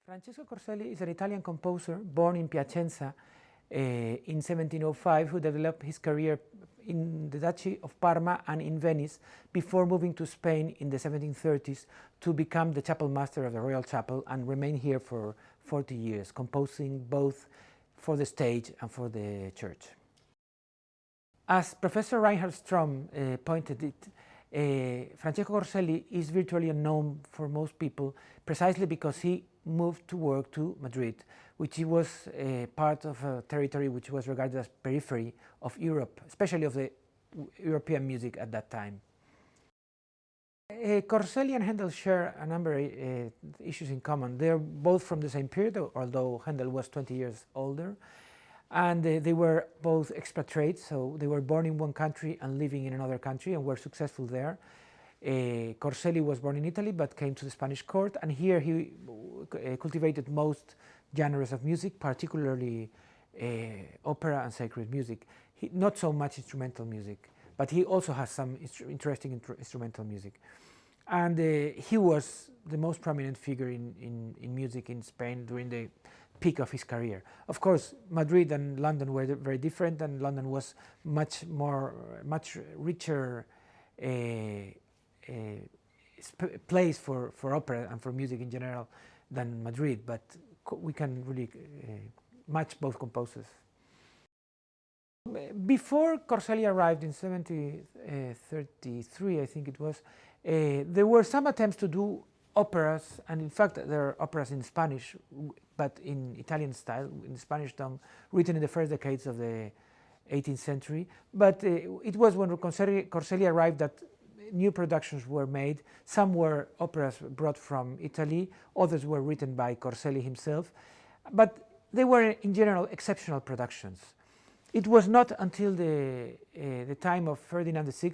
Francesco Corselli is an Italian composer born in Piacenza in 1705 who developed his career in the Duchy of Parma and in Venice before moving to Spain in the 1730s to become the chapel master of the Royal Chapel and remain here for 40 years, composing both for the stage and for the church. As Professor Reinhard Strom pointed it, Francesco Corselli is virtually unknown for most people precisely because he moved to work to Madrid, which was part of a territory which was regarded as periphery of Europe, especially of the European music at that time. Corselli and Handel share a number of issues in common. They are both from the same period, although Handel was 20 years older. And they were both expatriates, so they were born in one country and living in another country and were successful there. Corselli was born in Italy but came to the Spanish court, and here he cultivated most genres of music, particularly opera and sacred music. Not so much instrumental music, but he also has some interesting instrumental music. And he was the most prominent figure in music in Spain during the peak of his career. Of course, Madrid and London were very different, and London was much richer place for opera and for music in general than Madrid, but we can really match both composers. Before Corselli arrived in 1733, I think it was, there were some attempts to do operas, and in fact there are operas in Spanish, but in Italian style, in the Spanish tongue, written in the first decades of the 18th century. But it was when Corselli arrived that new productions were made. Some were operas brought from Italy, others were written by Corselli himself, but they were in general exceptional productions. It was not until the time of Ferdinand VI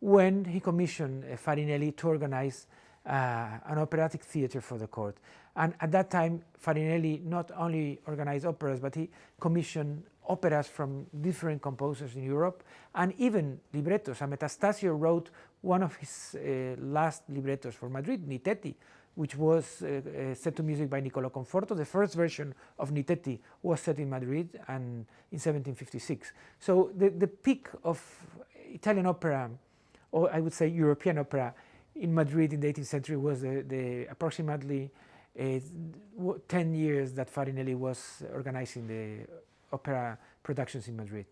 when he commissioned Farinelli to organize an operatic theater for the court. And at that time, Farinelli not only organized operas, but he commissioned operas from different composers in Europe, and even librettos. And Metastasio wrote one of his last librettos for Madrid, Nitteti, which was set to music by Niccolò Conforto. The first version of Nitteti was set in Madrid and in 1756. So the peak of Italian opera, or I would say European opera, in Madrid in the 18th century was the approximately 10 years that Farinelli was organizing the opera productions in Madrid.